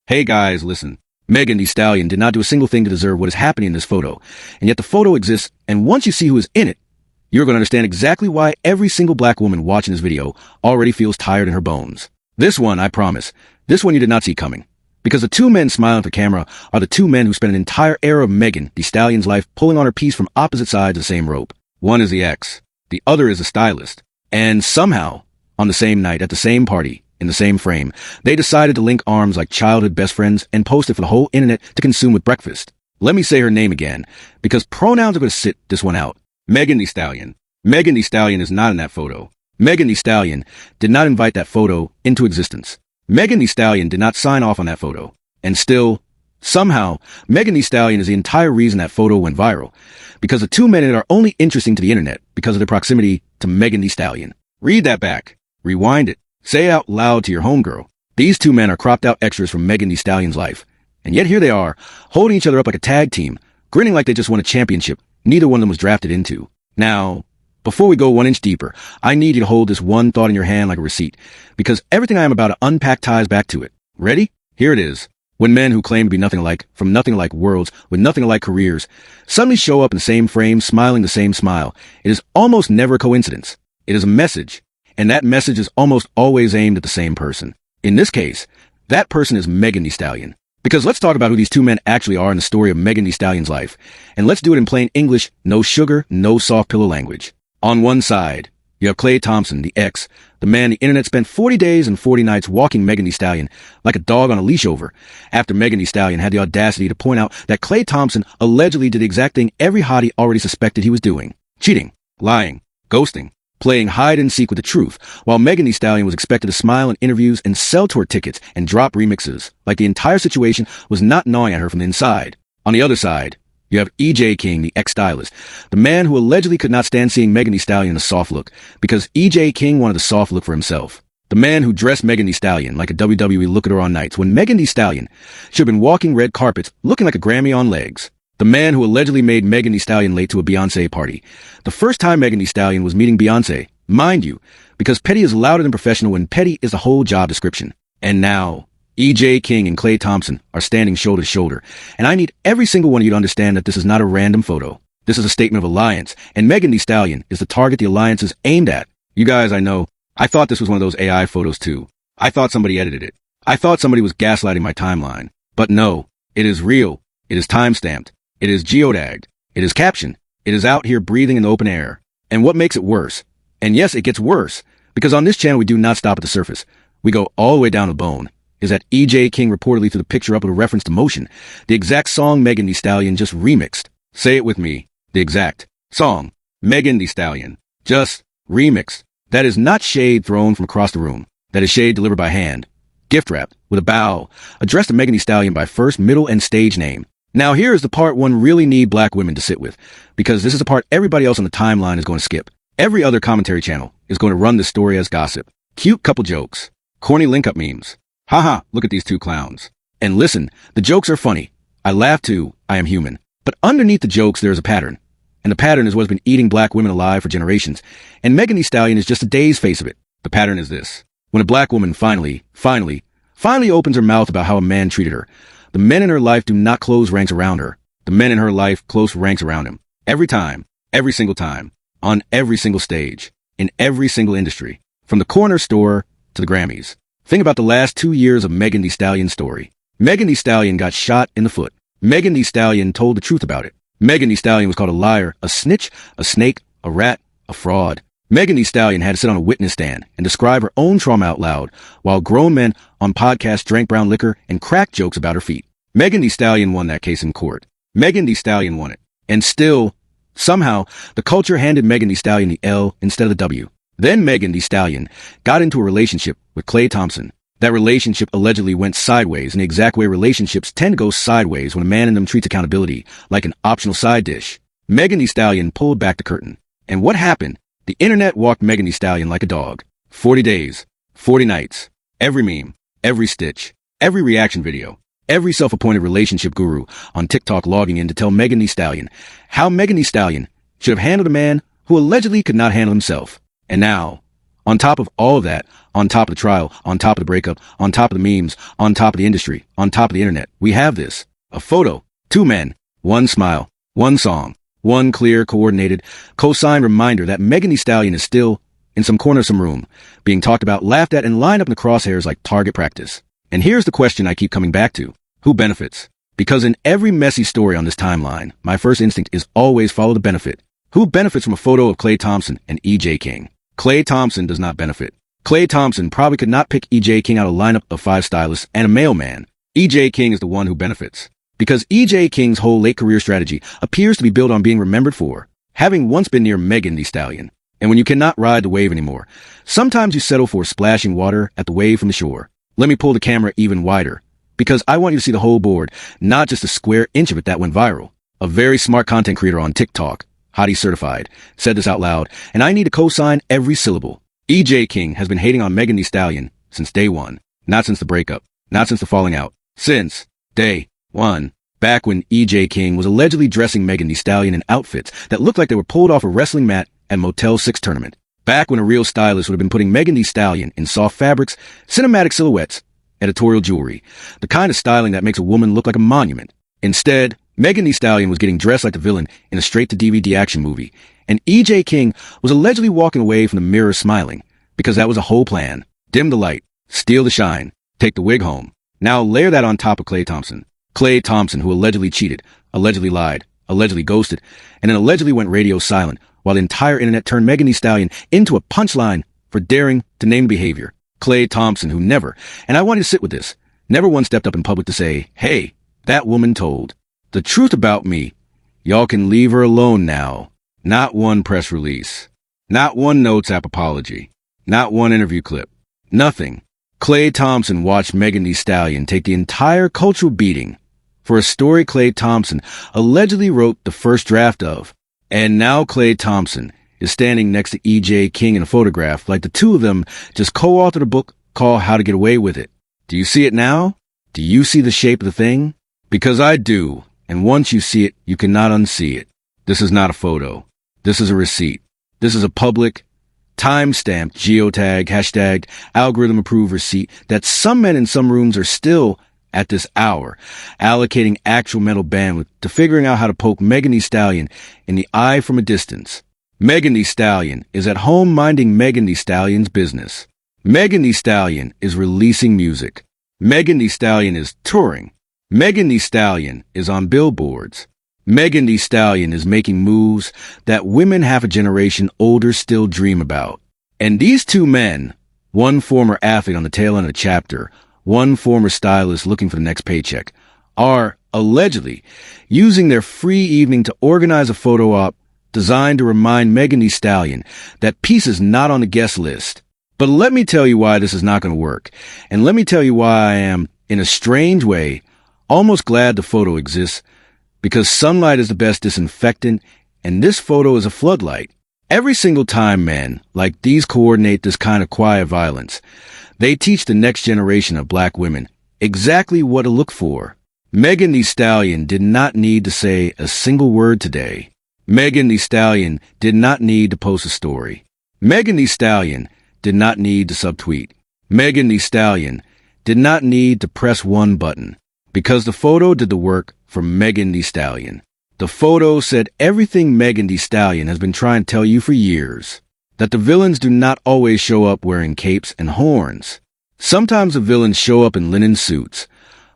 Hey guys, listen. Megan Thee Stallion did not do a single thing to deserve what is happening in this photo, and yet the photo exists, and once you see who is in it, you're going to understand exactly why every single black woman watching this video already feels tired in her bones. This one, I promise, this one you did not see coming. Because the two men smiling at the camera are the two men who spent an entire era of Megan Thee Stallion's life pulling on her piece from opposite sides of the same rope. One is the ex, the other is the stylist. And somehow, on the same night, at the same party, in the same frame, they decided to link arms like childhood best friends and post it for the whole internet to consume with breakfast. Let me say her name again, because pronouns are going to sit this one out. Megan Thee Stallion. Megan Thee Stallion is not in that photo. Megan Thee Stallion did not invite that photo into existence. Megan Thee Stallion did not sign off on that photo. And still, somehow, Megan Thee Stallion is the entire reason that photo went viral. Because the two men in it are only interesting to the internet because of their proximity to Megan Thee Stallion. Read that back. Rewind it. Say it out loud to your homegirl. These two men are cropped out extras from Megan Thee Stallion's life. And yet here they are, holding each other up like a tag team, grinning like they just won a championship neither one of them was drafted into. Now, before we go 1 inch deeper, I need you to hold this one thought in your hand like a receipt, because everything I am about to unpack ties back to it. Ready? Here it is. When men who claim to be nothing alike, from nothing alike worlds, with nothing alike careers, suddenly show up in the same frame, smiling the same smile, it is almost never a coincidence. It is a message. And that message is almost always aimed at the same person. In this case, that person is Megan Thee Stallion. Because let's talk about who these two men actually are in the story of Megan Thee Stallion's life. And let's do it in plain English, no sugar, no soft pillow language. On one side, you have Klay Thompson, the ex, the man the internet spent 40 days and 40 nights walking Megan Thee Stallion like a dog on a leash over, after Megan Thee Stallion had the audacity to point out that Klay Thompson allegedly did the exact thing every hottie already suspected he was doing. Cheating, lying, ghosting, playing hide and seek with the truth, while Megan Thee Stallion was expected to smile in interviews and sell tour tickets and drop remixes, like the entire situation was not gnawing at her from the inside. On the other side, you have EJ King, the ex-stylist, the man who allegedly could not stand seeing Megan Thee Stallion in a soft look, because EJ King wanted a soft look for himself. The man who dressed Megan Thee Stallion like a WWE look-at-her on nights when Megan Thee Stallion should have been walking red carpets looking like a Grammy on legs. The man who allegedly made Megan Thee Stallion late to a Beyoncé party. The first time Megan Thee Stallion was meeting Beyoncé, mind you, because petty is louder than professional when petty is the whole job description. And now, EJ King and Klay Thompson are standing shoulder to shoulder. And I need every single one of you to understand that this is not a random photo. This is a statement of alliance, and Megan Thee Stallion is the target the alliance is aimed at. You guys, I know, I thought this was one of those AI photos too. I thought somebody edited it. I thought somebody was gaslighting my timeline. But no, it is real. It is time-stamped. It is geotagged. It is captioned. It is out here breathing in the open air. And what makes it worse? And yes, it gets worse, because on this channel we do not stop at the surface. We go all the way down to the bone. Is that EJ King reportedly threw the picture up with a reference to Motion, the exact song Megan Thee Stallion just remixed. Say it with me. The exact song Megan Thee Stallion just remixed. That is not shade thrown from across the room. That is shade delivered by hand, gift wrapped with a bow, addressed to Megan Thee Stallion by first, middle, and stage name. Now here is the part one really need black women to sit with, because this is the part everybody else on the timeline is going to skip. Every other commentary channel is going to run this story as gossip. Cute couple jokes. Corny link-up memes. Haha, look at these two clowns. And listen, the jokes are funny. I laugh too. I am human. But underneath the jokes, there is a pattern. And the pattern is what has been eating black women alive for generations. And Megan Thee Stallion is just a day's face of it. The pattern is this. When a black woman finally opens her mouth about how a man treated her, the men in her life do not close ranks around her. The men in her life close ranks around him. Every time. Every single time. On every single stage. In every single industry. From the corner store to the Grammys. Think about the last 2 years of Megan Thee Stallion's story. Megan Thee Stallion got shot in the foot. Megan Thee Stallion told the truth about it. Megan Thee Stallion was called a liar, a snitch, a snake, a rat, a fraud. Megan Thee Stallion had to sit on a witness stand and describe her own trauma out loud, while grown men on podcasts drank brown liquor and cracked jokes about her feet. Megan Thee Stallion won that case in court. Megan Thee Stallion won it. And still, somehow, the culture handed Megan Thee Stallion the L instead of the W. Then Megan Thee Stallion got into a relationship with Klay Thompson. That relationship allegedly went sideways in the exact way relationships tend to go sideways when a man in them treats accountability like an optional side dish. Megan Thee Stallion pulled back the curtain. And what happened? The internet walked Megan Thee Stallion like a dog. 40 days, 40 nights, every meme, every stitch, every reaction video, every self-appointed relationship guru on TikTok logging in to tell Megan Thee Stallion how Megan Thee Stallion should have handled a man who allegedly could not handle himself. And now, On top of all of that, on top of the trial, on top of the breakup, on top of the memes, on top of the industry, on top of the internet, we have this. A photo, two men, one smile, one song, one clear, coordinated, co-signed reminder that Megan Thee Stallion is still in some corner of some room, being talked about, laughed at, and lined up in the crosshairs like target practice. And here's the question I keep coming back to. Who benefits? Because in every messy story on this timeline, my first instinct is always follow the benefit. Who benefits from a photo of Klay Thompson and E.J. King? Klay Thompson does not benefit. Klay Thompson probably could not pick E.J. King out of a lineup of 5 stylists and a mailman. E.J. King is the one who benefits. Because E.J. King's whole late career strategy appears to be built on being remembered for having once been near Megan Thee Stallion. And when you cannot ride the wave anymore, sometimes you settle for splashing water at the wave from the shore. Let me pull the camera even wider, because I want you to see the whole board, not just a square inch of it that went viral. A very smart content creator on TikTok, Hottie Certified, said this out loud, and I need to co-sign every syllable. E.J. King has been hating on Megan Thee Stallion since day one. Not since the breakup. Not since the falling out. Since day one. Back when E.J. King was allegedly dressing Megan Thee Stallion in outfits that looked like they were pulled off a wrestling mat at Motel 6 tournament. Back when a real stylist would have been putting Megan Thee Stallion in soft fabrics, cinematic silhouettes, editorial jewelry. The kind of styling that makes a woman look like a monument. Instead, Megan Thee Stallion was getting dressed like the villain in a straight-to-DVD action movie, and E.J. King was allegedly walking away from the mirror smiling, because that was a whole plan. Dim the light, steal the shine, take the wig home. Now layer that on top of Klay Thompson. Klay Thompson, who allegedly cheated, allegedly lied, allegedly ghosted, and then allegedly went radio silent, while the entire internet turned Megan Thee Stallion into a punchline for daring to name the behavior. Klay Thompson, who never, and I want you to sit with this, never once stepped up in public to say, hey, that woman told the truth about me. Y'all can leave her alone now. Not one press release. Not one notes app apology. Not one interview clip. Nothing. Klay Thompson watched Megan Thee Stallion take the entire cultural beating for a story Klay Thompson allegedly wrote the first draft of. And now Klay Thompson is standing next to E.J. King in a photograph like the two of them just co-authored a book called How to Get Away with It. Do you see it now? Do you see the shape of the thing? Because I do, and once you see it, you cannot unsee it. This is not a photo. This is a receipt. This is a public, time-stamped, geotag, hashtagged, algorithm-approved receipt that some men in some rooms are still, at this hour, allocating actual mental bandwidth to figuring out how to poke Megan Thee Stallion in the eye from a distance. Megan Thee Stallion is at home minding Megan Thee Stallion's business. Megan Thee Stallion is releasing music. Megan Thee Stallion is touring. Megan Thee Stallion is on billboards. Megan Thee Stallion is making moves that women half a generation older still dream about. And these two men, one former athlete on the tail end of a chapter, one former stylist looking for the next paycheck, are allegedly using their free evening to organize a photo op designed to remind Megan Thee Stallion that peace is not on the guest list. But let me tell you why this is not going to work. And let me tell you why I am, in a strange way, almost glad the photo exists, because sunlight is the best disinfectant, and this photo is a floodlight. Every single time men like these coordinate this kind of quiet violence, they teach the next generation of black women exactly what to look for. Megan Thee Stallion did not need to say a single word today. Megan Thee Stallion did not need to post a story. Megan Thee Stallion did not need to subtweet. Megan Thee Stallion did not need to press one button, because the photo did the work for Megan Thee Stallion. The photo said everything Megan Thee Stallion has been trying to tell you for years. That the villains do not always show up wearing capes and horns. Sometimes the villains show up in linen suits,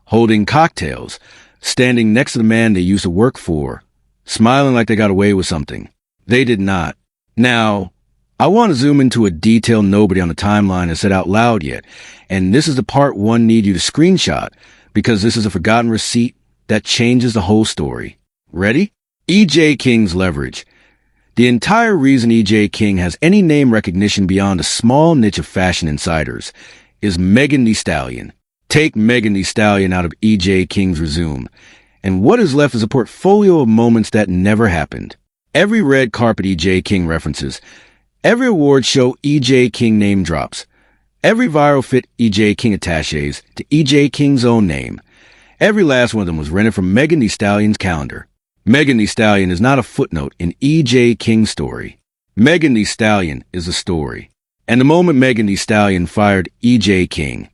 holding cocktails, standing next to the man they used to work for, smiling like they got away with something. They did not. Now, I want to zoom into a detail nobody on the timeline has said out loud yet, and this is the part one need you to screenshot, because this is a forgotten receipt that changes the whole story. Ready? E.J. King's leverage. The entire reason E.J. King has any name recognition beyond a small niche of fashion insiders is Megan Thee Stallion. Take Megan Thee Stallion out of E.J. King's resume, and what is left is a portfolio of moments that never happened. Every red carpet E.J. King references, every award show E.J. King name drops, every viral fit E.J. King attaches to E.J. King's own name. Every last one of them was rented from Megan Thee Stallion's calendar. Megan Thee Stallion is not a footnote in E.J. King's story. Megan Thee Stallion is a story. And the moment Megan Thee Stallion fired E.J. King,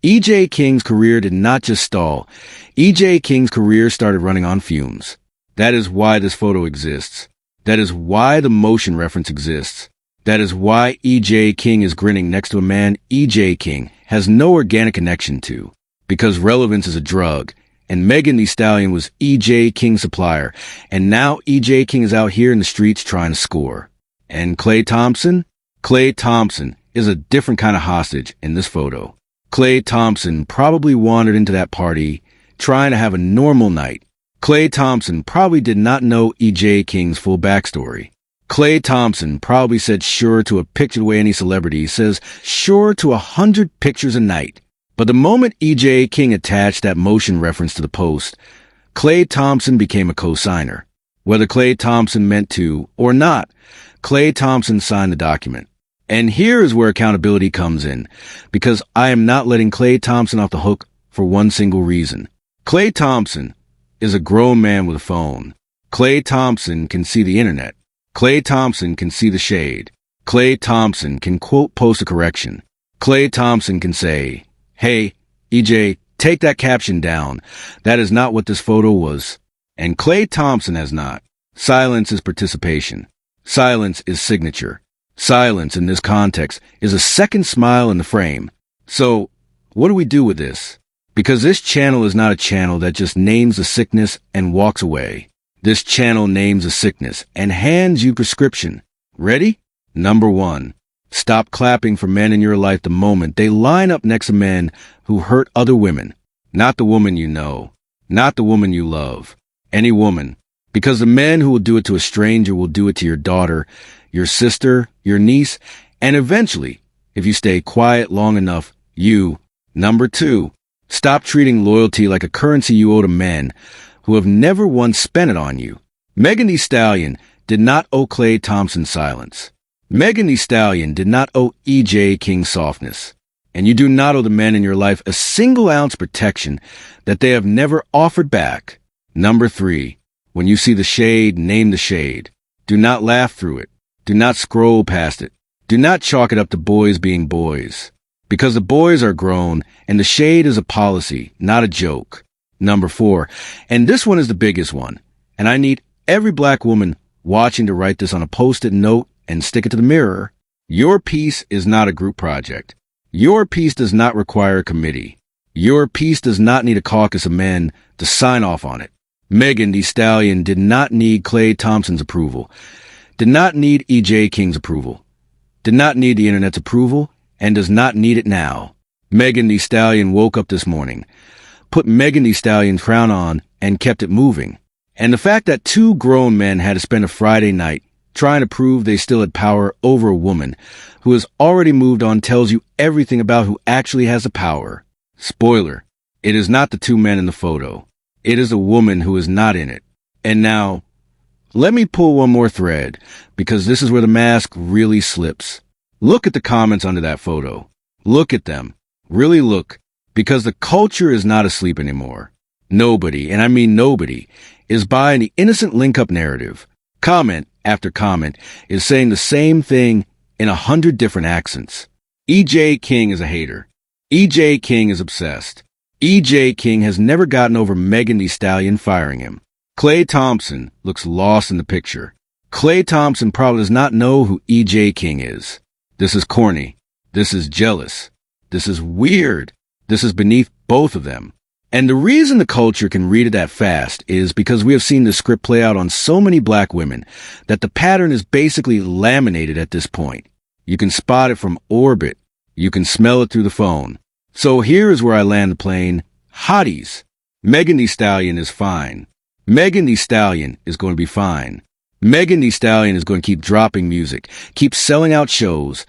E.J. King's career did not just stall. E.J. King's career started running on fumes. That is why this photo exists. That is why the motion reference exists. That is why E.J. King is grinning next to a man E.J. King has no organic connection to. Because relevance is a drug. And Megan Thee Stallion was E.J. King's supplier. And now E.J. King is out here in the streets trying to score. And Klay Thompson? Klay Thompson is a different kind of hostage in this photo. Klay Thompson probably wandered into that party trying to have a normal night. Klay Thompson probably did not know E.J. King's full backstory. Klay Thompson probably said sure to a picture the way any celebrity says sure to 100 pictures a night. But the moment E.J. King attached that motion reference to the post, Klay Thompson became a co-signer. Whether Klay Thompson meant to or not, Klay Thompson signed the document. And here is where accountability comes in, because I am not letting Klay Thompson off the hook for one single reason. Klay Thompson is a grown man with a phone. Klay Thompson can see the internet. Klay Thompson can see the shade. Klay Thompson can quote post a correction. Klay Thompson can say, "Hey, EJ, take that caption down. That is not what this photo was." And Klay Thompson has not. Silence is participation. Silence is signature. Silence in this context is a second smile in the frame. So, what do we do with this? Because this channel is not a channel that just names the sickness and walks away. This channel names a sickness and hands you prescription. Ready? Number 1. Stop clapping for men in your life the moment they line up next to men who hurt other women. Not the woman you know. Not the woman you love. Any woman. Because the men who will do it to a stranger will do it to your daughter, your sister, your niece, and eventually, if you stay quiet long enough, you. Number 2, stop treating loyalty like a currency you owe to men who have never once spent it on you. Megan Thee Stallion did not owe Klay Thompson silence. Megan Thee Stallion did not owe E.J. King softness. And you do not owe the men in your life a single ounce protection that they have never offered back. Number 3, when you see the shade, name the shade. Do not laugh through it. Do not scroll past it. Do not chalk it up to boys being boys. Because the boys are grown, and the shade is a policy, not a joke. Number 4, and this one is the biggest one, and I need every black woman watching to write this on a post-it note and stick it to the mirror. Your piece is not a group project. Your piece does not require a committee. Your piece does not need a caucus of men to sign off on it. Megan Thee Stallion did not need Klay Thompson's approval. Did not need E.J. King's approval, did not need the internet's approval, and does not need it now. Megan Thee Stallion woke up this morning, put Megan Thee Stallion's crown on, and kept it moving. And the fact that 2 grown men had to spend a Friday night trying to prove they still had power over a woman who has already moved on tells you everything about who actually has the power. Spoiler, it is not the 2 men in the photo. It is a woman who is not in it. And now, let me pull one more thread, because this is where the mask really slips. Look at the comments under that photo. Look at them. Really look, because the culture is not asleep anymore. Nobody, and I mean nobody, is buying the innocent link-up narrative. Comment after comment is saying the same thing in 100 different accents. E.J. King is a hater. E.J. King is obsessed. E.J. King has never gotten over Megan Thee Stallion firing him. Klay Thompson looks lost in the picture. Klay Thompson probably does not know who E.J. King is. This is corny. This is jealous. This is weird. This is beneath both of them. And the reason the culture can read it that fast is because we have seen the script play out on so many black women that the pattern is basically laminated at this point. You can spot it from orbit. You can smell it through the phone. So here is where I land the plane. Hotties. Megan Thee Stallion is fine. Megan Thee Stallion is going to be fine. Megan Thee Stallion is going to keep dropping music, keep selling out shows,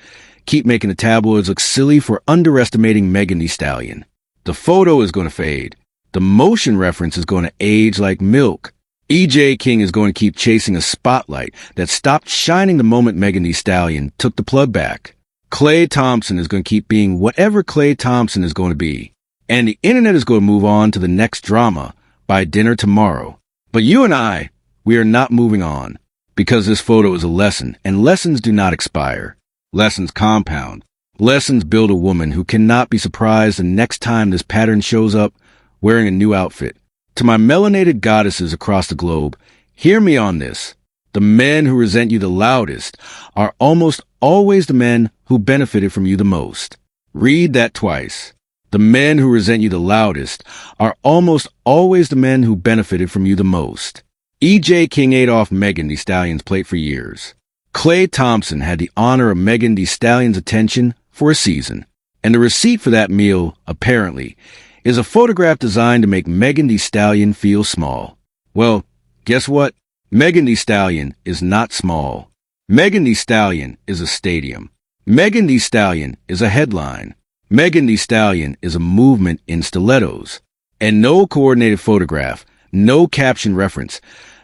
keep making the tabloids look silly for underestimating Megan Thee Stallion. The photo is going to fade. The motion reference is going to age like milk. E.J. King is going to keep chasing a spotlight that stopped shining the moment Megan Thee Stallion took the plug back. Klay Thompson is going to keep being whatever Klay Thompson is going to be. And the internet is going to move on to the next drama by dinner tomorrow. But you and I, we are not moving on, because this photo is a lesson, and lessons do not expire. Lessons compound. Lessons build a woman who cannot be surprised the next time this pattern shows up wearing a new outfit. To my melanated goddesses across the globe, hear me on this. The men who resent you the loudest are almost always the men who benefited from you the most. Read that twice. The men who resent you the loudest are almost always the men who benefited from you the most. E.J. King ate off Megan Thee Stallion's plate for years. Klay Thompson had the honor of Megan Thee Stallion's attention for a season. And the receipt for that meal, apparently, is a photograph designed to make Megan Thee Stallion feel small. Well, guess what? Megan Thee Stallion is not small. Megan Thee Stallion is a stadium. Megan Thee Stallion is a headline. Megan Thee Stallion is a movement in stilettos. And no coordinated photograph, no caption reference,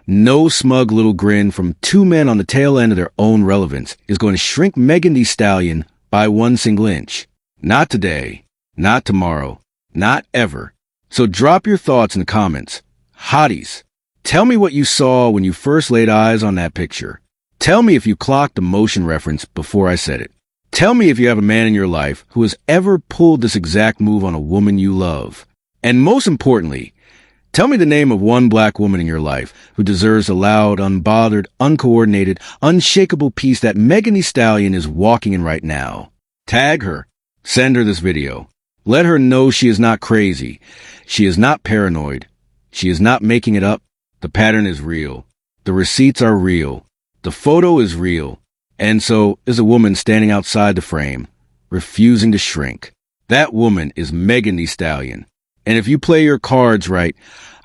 no smug little grin from two men on the tail end of their own relevance is going to shrink Megan Thee Stallion by 1 single inch. Not today, not tomorrow, not ever. So drop your thoughts in the comments. Hotties, tell me what you saw when you first laid eyes on that picture. Tell me if you clocked the motion reference before I said it. Tell me if you have a man in your life who has ever pulled this exact move on a woman you love. And most importantly, tell me the name of one black woman in your life who deserves the loud, unbothered, uncoordinated, unshakable peace that Megan Thee Stallion is walking in right now. Tag her. Send her this video. Let her know she is not crazy. She is not paranoid. She is not making it up. The pattern is real. The receipts are real. The photo is real. And so is a woman standing outside the frame, refusing to shrink. That woman is Megan Thee Stallion. And if you play your cards right,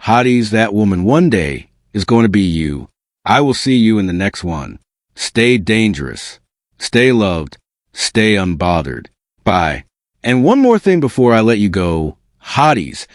hotties, that woman one day is going to be you. I will see you in the next one. Stay dangerous. Stay loved. Stay unbothered. Bye. And one more thing before I let you go, hotties,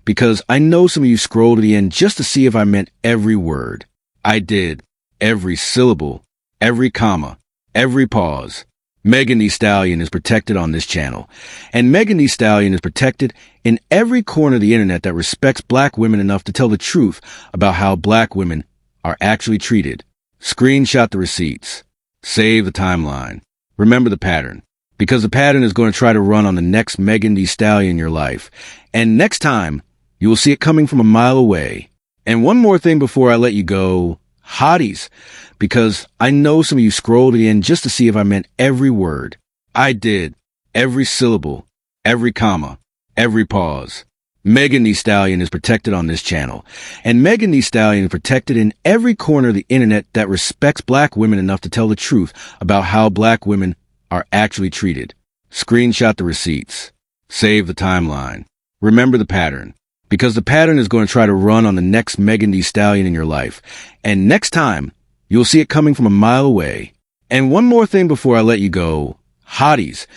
because I know some of you scrolled to the end just to see if I meant every word. I did. Every syllable. Every comma. Every pause. Megan Thee Stallion is protected on this channel. And Megan Thee Stallion is protected in every corner of the internet that respects black women enough to tell the truth about how black women are actually treated. Screenshot the receipts. Save the timeline. Remember the pattern. Because the pattern is going to try to run on the next Megan Thee Stallion in your life. And next time, you will see it coming from a mile away. And one more thing before I let you go, hotties, because I know some of you scrolled to the end just to see if I meant every word. I did. Every syllable. Every comma. Every pause. Megan Thee Stallion is protected on this channel. And Megan Thee Stallion is protected in every corner of the internet that respects black women enough to tell the truth about how black women are actually treated. Screenshot the receipts. Save the timeline. Remember the pattern. Because the pattern is going to try to run on the next Megan Thee Stallion in your life. And next time, you'll see it coming from a mile away. And one more thing before I let you go, hotties,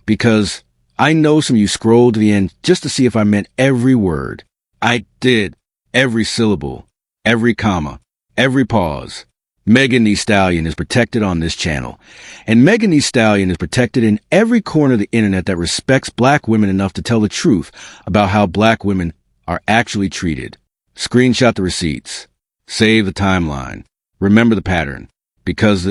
because I know some of you scrolled to the end just to see if I meant every word. I did. Every syllable. Every comma. Every pause. Megan Thee Stallion is protected on this channel. And Megan Thee Stallion is protected in every corner of the internet that respects black women enough to tell the truth about how black women are actually treated. Screenshot the receipts. Save the timeline. Remember the pattern. Because